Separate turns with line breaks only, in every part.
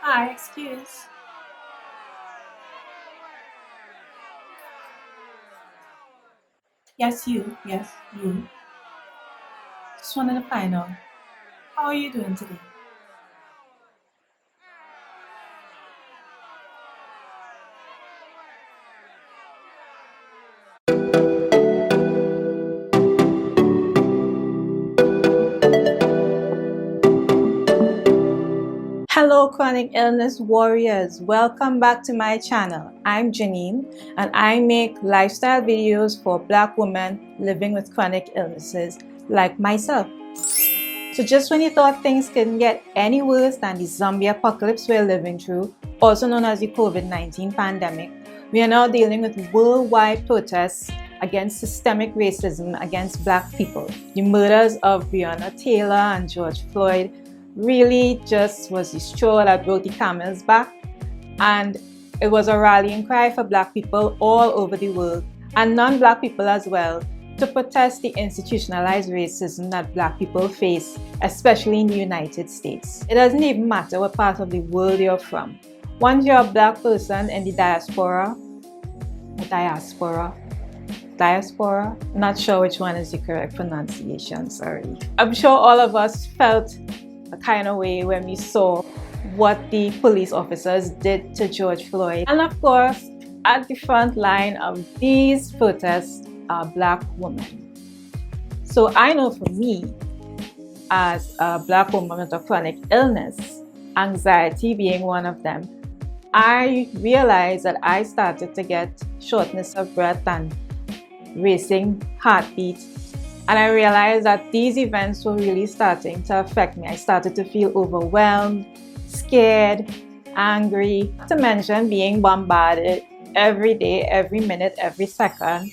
Hi, excuse. Yes, you. Yes, you. Just wanted to find out, how are you doing today? Hello, chronic illness warriors. Welcome back to my channel. I'm Janine, and I make lifestyle videos for Black women living with chronic illnesses like myself. So just when you thought things couldn't get any worse than the zombie apocalypse we're living through, also known as the COVID-19 pandemic, we are now dealing with worldwide protests against systemic racism against Black people. The murders of Breonna Taylor and George Floyd really just was the straw that broke the camel's back, and it was a rallying cry for Black people all over the world and non-Black people as well, to protest the institutionalized racism that Black people face, especially in the United States. It doesn't even matter what part of the world you're from. Once you're a Black person in the diaspora, not sure which one is the correct pronunciation, sorry. I'm sure all of us felt a kind of way when we saw what the police officers did to George Floyd. And of course, at the front line of these protests are Black women. So I know for me, as a Black woman with a chronic illness, anxiety being one of them, I realized that I started to get shortness of breath and racing heartbeat. And I realized that these events were really starting to affect me. I started to feel overwhelmed, scared, angry, not to mention being bombarded every day, every minute, every second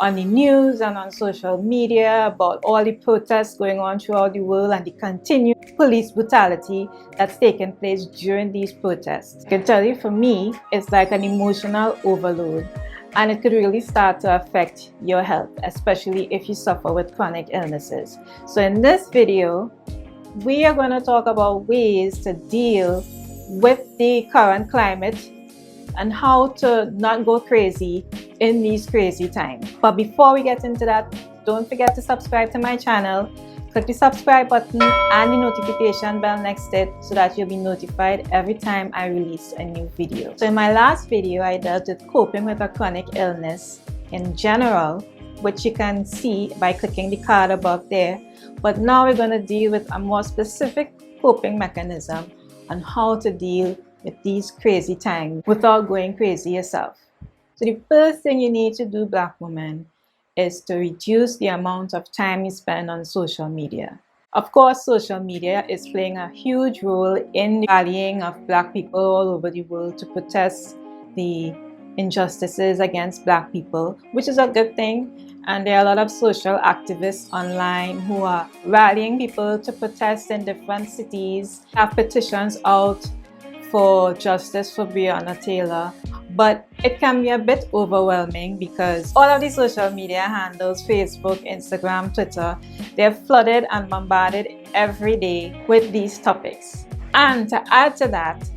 on the news and on social media about all the protests going on throughout the world and the continued police brutality that's taken place during these protests. I can tell you, for me, it's like an emotional overload, and it could really start to affect your health, especially if you suffer with chronic illnesses. So in this video, we are going to talk about ways to deal with the current climate and how to not go crazy in these crazy times. But before we get into that, don't forget to subscribe to my channel. Click the subscribe button and the notification bell next to it so that you'll be notified every time I release a new video. So in my last video, I dealt with coping with a chronic illness in general, which you can see by clicking the card above there. But now we're going to deal with a more specific coping mechanism on how to deal with these crazy times without going crazy yourself. So the first thing you need to do, Black women, is to reduce the amount of time you spend on social media. Of course, social media is playing a huge role in the rallying of Black people all over the world to protest the injustices against Black people, which is a good thing. And there are a lot of social activists online who are rallying people to protest in different cities, have petitions out for justice for Breonna Taylor. But it can be a bit overwhelming because all of the social media handles, Facebook, Instagram, Twitter, they're flooded and bombarded every day with these topics. And to add to that,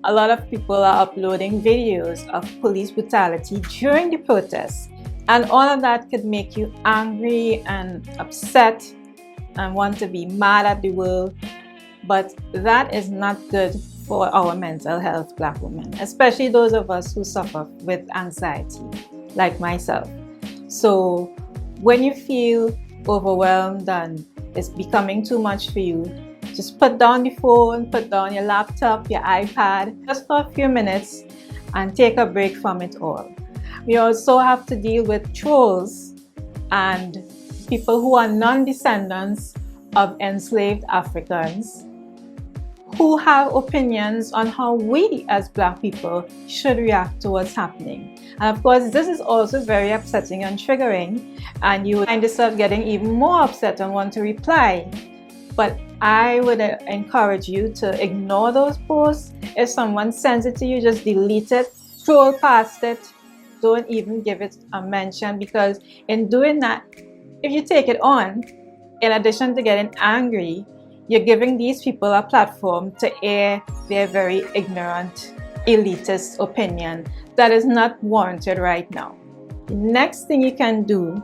a lot of people are uploading videos of police brutality during the protests. And all of that could make you angry and upset and want to be mad at the world. But that is not good for our mental health, Black women, especially those of us who suffer with anxiety, like myself. So when you feel overwhelmed and it's becoming too much for you, just put down the phone, put down your laptop, your iPad, just for a few minutes and take a break from it all. We also have to deal with trolls and people who are non-descendants of enslaved Africans, who have opinions on how we as Black people should react to what's happening. And of course, this is also very upsetting and triggering, and you find yourself getting even more upset and want to reply. But I would encourage you to ignore those posts. If someone sends it to you, just delete it, scroll past it, don't even give it a mention, because in doing that, if you take it on, in addition to getting angry, You're giving these people a platform to air their very ignorant, elitist opinion that is not warranted right now. The next thing you can do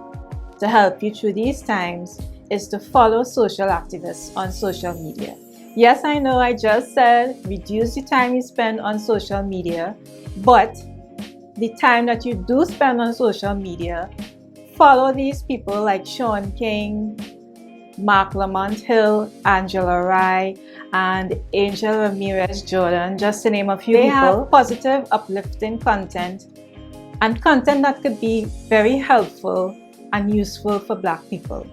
to help you through these times is to follow social activists on social media. Yes, I know I just said reduce the time you spend on social media, but the time that you do spend on social media, follow these people like Shaun King, Marc, Lamont, Angela Rye, and Angel Ramirez Jordan, just to name a few people. They have positive, uplifting content and content that could be very helpful and useful for Black people.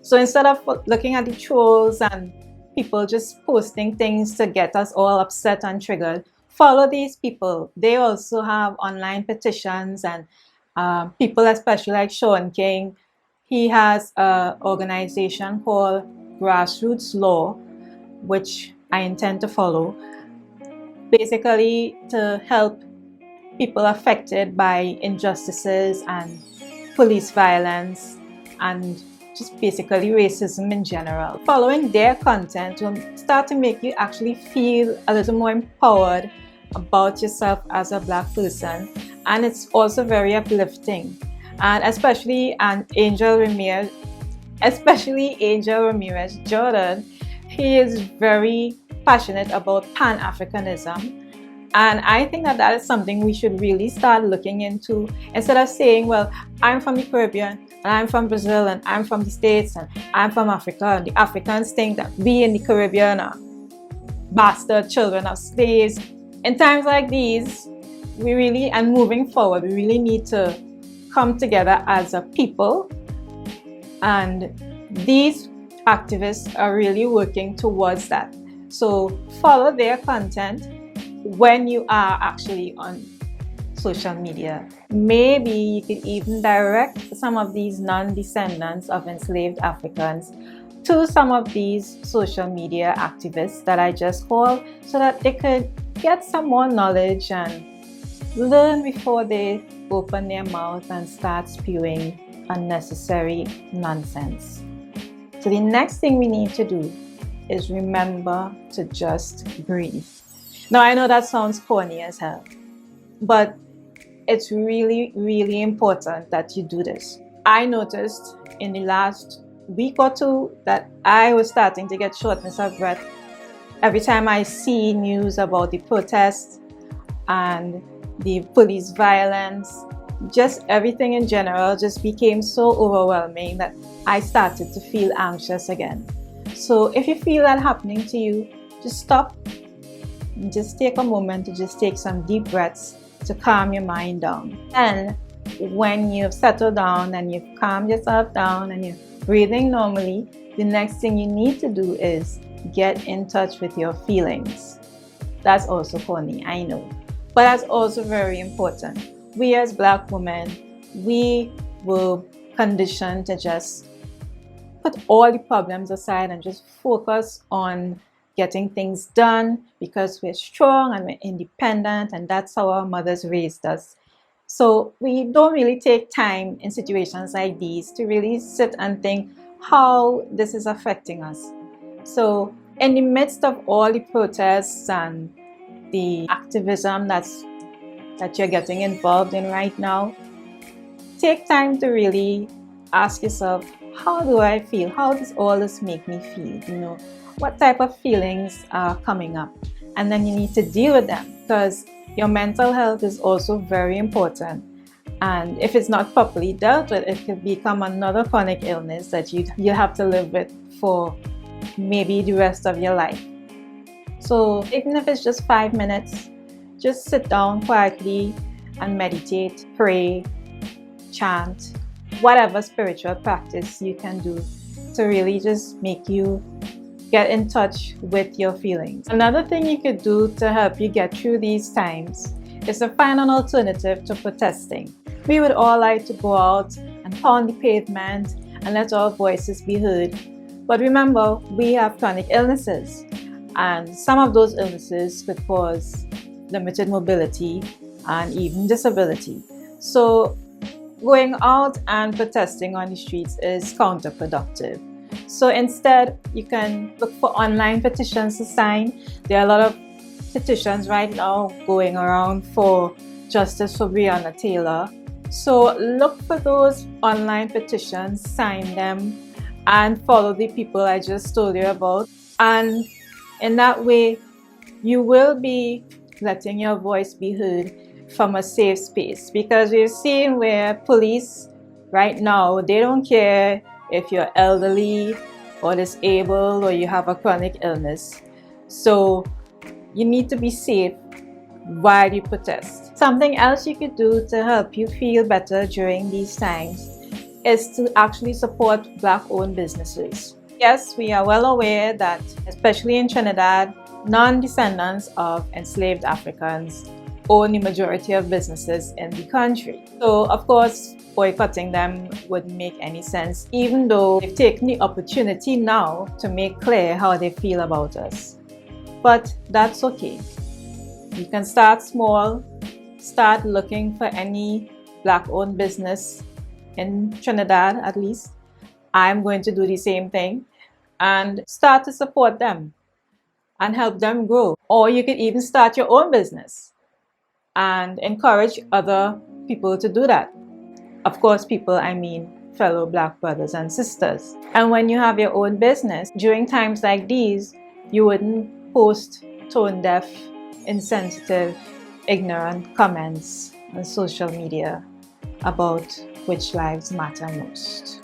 So instead of looking at the trolls and people just posting things to get us all upset and triggered, follow these people. They also have online petitions, and people especially like Shaun King. He has an organization called Grassroots Law, which I intend to follow, basically to help people affected by injustices and police violence and just basically racism in general. Following their content will start to make you actually feel a little more empowered about yourself as a Black person, and it's also very uplifting. And especially Angel Ramirez Jordan, he is very passionate about Pan-Africanism. And I think that is something we should really start looking into. Instead of saying, well, I'm from the Caribbean, and I'm from Brazil, and I'm from the States, and I'm from Africa, and the Africans think that we in the Caribbean are bastard children of slaves. In times like these, and moving forward, we really need to come together as a people, and these activists are really working towards that. So follow their content when you are actually on social media. Maybe you could even direct some of these non-descendants of enslaved Africans to some of these social media activists that I just called, so that they could get some more knowledge and learn before they open their mouth and start spewing unnecessary nonsense. So the next thing we need to do is remember to just breathe. Now, I know that sounds corny as hell, but it's really, really important that you do this. I noticed in the last week or two that I was starting to get shortness of breath every time I see news about the protests and the police violence. Just everything in general just became so overwhelming that I started to feel anxious again. So if you feel that happening to you, just stop and just take a moment to just take some deep breaths to calm your mind down. And when you've settled down and you've calmed yourself down and you're breathing normally, the next thing you need to do is get in touch with your feelings. That's also corny, I know, but that's also very important. We as Black women, we were conditioned to just put all the problems aside and just focus on getting things done because we're strong and we're independent, and that's how our mothers raised us. So we don't really take time in situations like these to really sit and think how this is affecting us. So in the midst of all the protests and the activism that you're getting involved in right now, take time to really ask yourself, how do I feel? How does all this make me feel? What type of feelings are coming up? And then you need to deal with them, because your mental health is also very important. And if it's not properly dealt with, it could become another chronic illness that you have to live with for maybe the rest of your life. So even if it's just 5 minutes, just sit down quietly and meditate, pray, chant, whatever spiritual practice you can do to really just make you get in touch with your feelings. Another thing you could do to help you get through these times is to find an alternative to protesting. We would all like to go out and pound the pavement and let our voices be heard. But remember, we have chronic illnesses, and some of those illnesses could cause limited mobility and even disability. So going out and protesting on the streets is counterproductive. So instead, you can look for online petitions to sign. There are a lot of petitions right now going around for justice for Breonna Taylor. So look for those online petitions, sign them, and follow the people I just told you about. And in that way, you will be letting your voice be heard from a safe space, because we've seen where police right now, they don't care if you're elderly or disabled or you have a chronic illness. So you need to be safe while you protest. Something else you could do to help you feel better during these times is to actually support Black-owned businesses. Yes, we are well aware that, especially in Trinidad, non-descendants of enslaved Africans own the majority of businesses in the country. So, of course, boycotting them wouldn't make any sense, even though they've taken the opportunity now to make clear how they feel about us. But that's okay. You can start small, start looking for any Black-owned business in Trinidad at least. I'm going to do the same thing and start to support them and help them grow. Or you could even start your own business and encourage other people to do that. Of course, people, I mean fellow Black brothers and sisters. And when you have your own business, during times like these, you wouldn't post tone-deaf, insensitive, ignorant comments on social media about which lives matter most.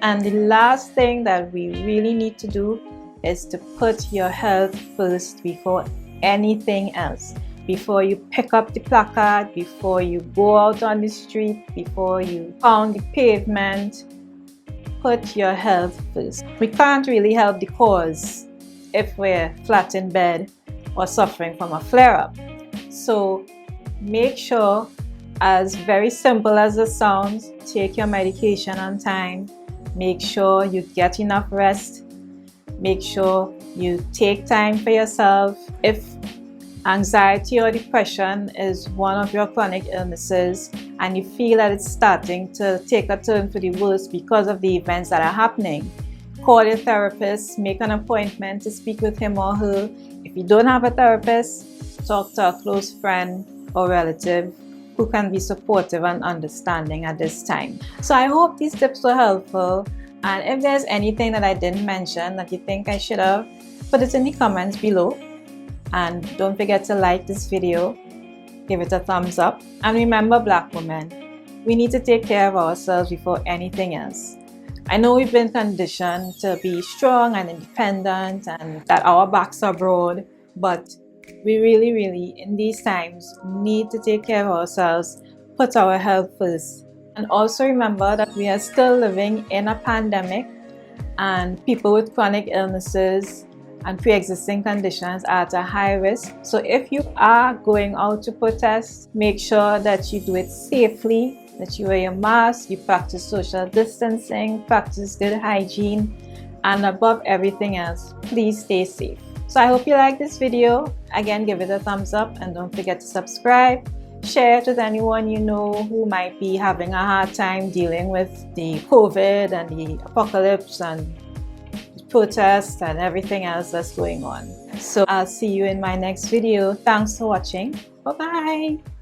And the last thing that we really need to do is to put your health first before anything else. Before you pick up the placard, before you go out on the street, before you pound the pavement, put your health first. We can't really help the cause if we're flat in bed or suffering from a flare-up. So make sure, as very simple as it sounds, take your medication on time. Make sure you get enough rest. Make sure you take time for yourself. If anxiety or depression is one of your chronic illnesses and you feel that it's starting to take a turn for the worse because of the events that are happening, call your therapist, make an appointment to speak with him or her. If you don't have a therapist, talk to a close friend or relative who can be supportive and understanding at this time. So I hope these tips were helpful, and if there's anything that I didn't mention that you think I should have, put it in the comments below. And don't forget to like this video, give it a thumbs up, and remember, Black women, we need to take care of ourselves before anything else. I know we've been conditioned to be strong and independent and that our backs are broad, but we really, in these times, need to take care of ourselves, put our health first. And also remember that we are still living in a pandemic, and people with chronic illnesses and pre-existing conditions are at a high risk. So if you are going out to protest, make sure that you do it safely, that you wear your mask, you practice social distancing, practice good hygiene, and above everything else, please stay safe. So I hope you like this video. Again, give it a thumbs up and don't forget to subscribe. Share it with anyone you know who might be having a hard time dealing with the COVID and the apocalypse and protests and everything else that's going on. So I'll see you in my next video. Thanks for watching. Bye-bye.